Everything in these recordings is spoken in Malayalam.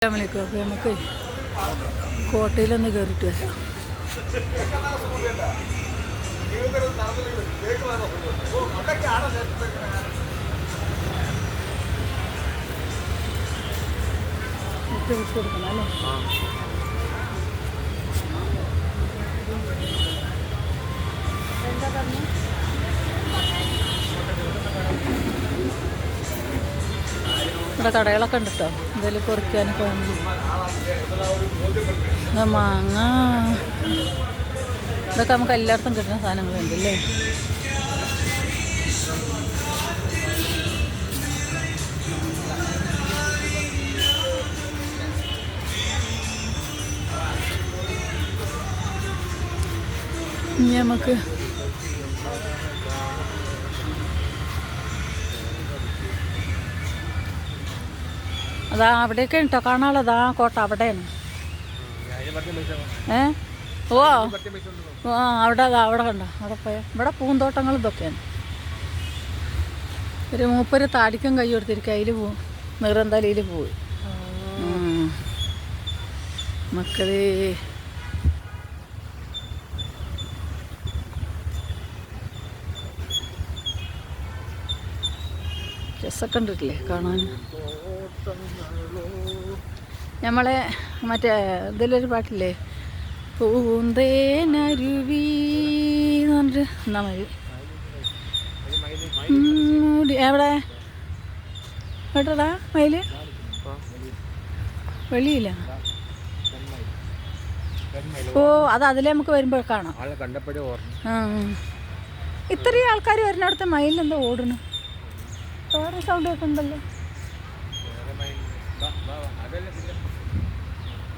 അസ്സലാമു അലൈക്കും. അപ്പോൾ നമുക്ക് കോട്ടയിലൊന്ന് കയറിയിട്ട് വരാം. വിട്ട് കൊടുക്കണം അല്ലേ? എന്താ പറഞ്ഞു? ഇവിടെ കടകളൊക്കെ ഉണ്ട് കേട്ടോ, എന്തെങ്കിലും പൊറിക്കാനൊക്കെ വേണ്ടി. മാങ്ങ ഇതൊക്കെ നമുക്ക് എല്ലായിടത്തും കിട്ടുന്ന സാധനങ്ങളുണ്ട് അല്ലേ? ഇനി നമുക്ക് അതാ അവിടെയൊക്കെ ഉണ്ടോ കാണാനുള്ളതാ കോട്ട അവിടെയാണ്. ഓ ആ അവിടെ അതാ അവിടെ കണ്ടോ, അവിടെ പോയാൽ ഇവിടെ പൂന്തോട്ടങ്ങൾ ഇതൊക്കെയാണ്. ഒരു മൂപ്പര് താടിക്കും കൈ കൊടുത്തിരിക്കും, അതിൽ പോവും നിറന്തലയിൽ പോയി. മക്കളെ രസമൊക്കെ ഉണ്ടിട്ടില്ലേ കാണാൻ. നമ്മളെ മറ്റേ ഇതിലൊരു പാട്ടില്ലേ, പൂന്തേനരുവി എന്ന് പറഞ്ഞിട്ട് എന്നാ മതി. എവിടെ കേട്ടടാ മയില്? വെളിയില്ല. ഓ അത് അതിലേ നമുക്ക് വരുമ്പോൾ കാണാം. ഇത്രയും ആൾക്കാർ വരുന്നിടത്ത് മയിലെന്താ ഓടുന്നു? വേറെ സൗണ്ട് കേൾക്കുന്നുണ്ടല്ലോ.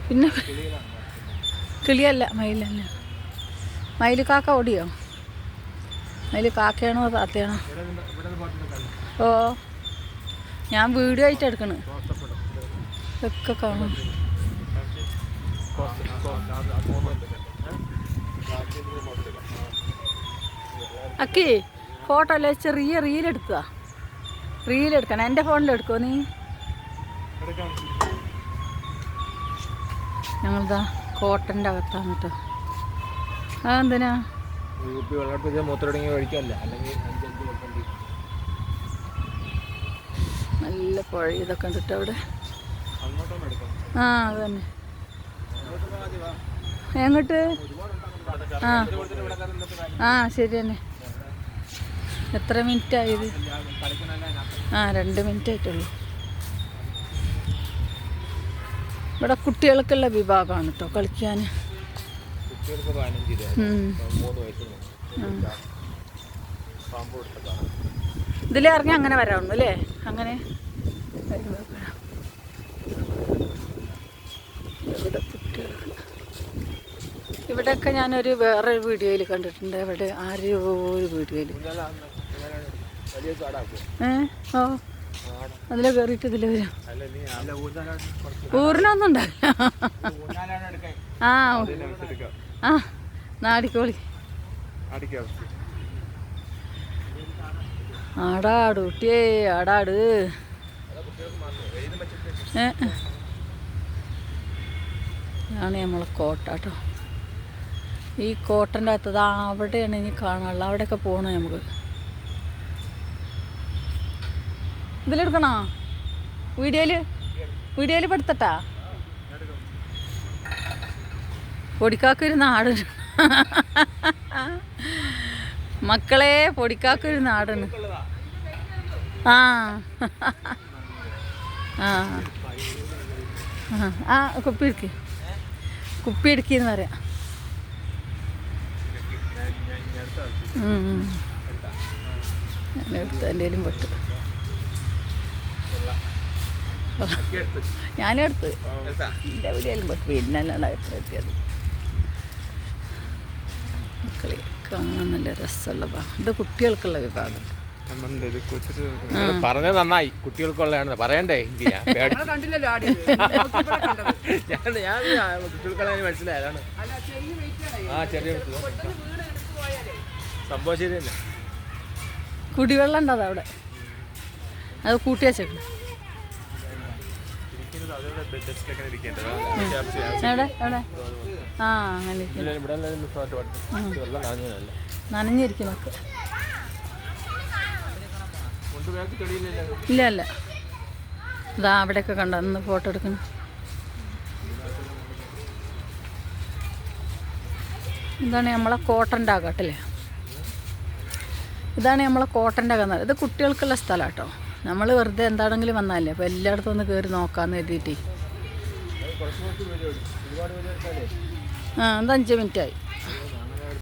പിന്നെ കിളിയല്ല, മയിലല്ല. മയിൽ കാക്ക ഓടിയോ? മയിൽ കാക്കയാണോ താത്തയാണോ? ഓ ഞാൻ വീഡിയോ ആയിട്ട് എടുക്കണ്, ഒക്കെ കാണും. അക്കി ഫോട്ടോ അല്ലേ ചെറിയ റീലെടുക്കണം. എൻ്റെ ഫോണിലെടുക്കുമോ നീ? ഞങ്ങളിതാ കോട്ടൻ്റെ അകത്താണ് കേട്ടോ. അതെന്തിനാ? നല്ല പുഴ ഇതൊക്കെ ഉണ്ട് കേട്ടോ അവിടെ. ആ അത് തന്നെ. എങ്ങോട്ട്? ആ ശരി തന്നെ. എത്ര മിനിറ്റ് ആയത്? ആ 2 മിനിറ്റ് ആയിട്ടുള്ളൂ. ഇവിടെ കുട്ടികൾക്കുള്ള വിഭാഗമാണ് കേട്ടോ കളിക്കാൻ. ഇതിലിറങ്ങി അങ്ങനെ വരാവുന്നു അല്ലേ? അങ്ങനെ ഇവിടെ കുട്ടികൾ ഇവിടെയൊക്കെ ഞാനൊരു വേറൊരു വീഡിയോയിൽ കണ്ടിട്ടുണ്ട്. അവിടെ ആരോ ഒരു വീഡിയോയിൽ ഓ അതിലെ കയറിയിട്ട് ഇതിൽ വരും. ഊരിനൊന്നും ഉണ്ടാവില്ല. ആ ആ നാടിക്കോളി ആടാട് കുട്ടിയേ ആടാട്. ഇതാണ് നമ്മളെ കോട്ട കേട്ടോ. ഈ കോട്ടൻ്റെ അകത്തത് അവിടെയാണ് ഇനി കാണാനുള്ളത്. അവിടെയൊക്കെ പോകണം നമുക്ക്. ഇതിലെടുക്കണോ? വീഡിയോയിൽ പെടുത്തട്ടാ. പൊടിക്കാക്കൊരു നാട് മക്കളെ, പൊടിക്കാക്കൊരു നാടാണ്. ആ ആ ആ കുപ്പി എടുക്കിന്ന് പറയാം. ഞാനെടുത്ത് എൻ്റെയിലും പെട്ടു. ഞാനെടുത്ത് എൻ്റെ എവിടെയാലും പെട്ടു. പിന്നെ എത്ര എത്തിയത്. മക്കളെ കാണാൻ നല്ല രസമുള്ള ഭാഗം. ഇത് കുട്ടികൾക്കുള്ള വിഭാഗം. പറഞ്ഞത് നന്നായി, കുട്ടികൾക്കുള്ളതാണ് പറയണ്ടേ. കുട്ടികൾക്കുള്ള മനസ്സിലായതാണ്. ആ ചെറിയ സംഭവം ശരി തന്നെ. കുടിവെള്ളം ഉണ്ടോ അവിടെ? അത് കൂട്ടി വെച്ചേക്കണം. എവിടെ എവിടെ ആ അങ്ങനെ ഇരിക്കുന്നു. നനഞ്ഞിരിക്കുന്നൊക്കെ ഇല്ല അല്ല ഇതാ അവിടെയൊക്കെ കണ്ടോ ഒന്ന് ഫോട്ടോ എടുക്കണം. ഇതാണ് നമ്മളെ കോട്ടൻ്റെ അകട്ടല്ലേ, ഇതാണ് നമ്മളെ കോട്ടൻ്റെ അകം. ഇത് കുട്ടികൾക്കുള്ള സ്ഥലം കേട്ടോ. നമ്മൾ വെറുതെ എന്താണെങ്കിലും വന്നാലേ അപ്പോൾ എല്ലായിടത്തും ഒന്ന് കയറി നോക്കാമെന്ന് കരുതിയിട്ടേ. ആ അത് 5 മിനിറ്റായി.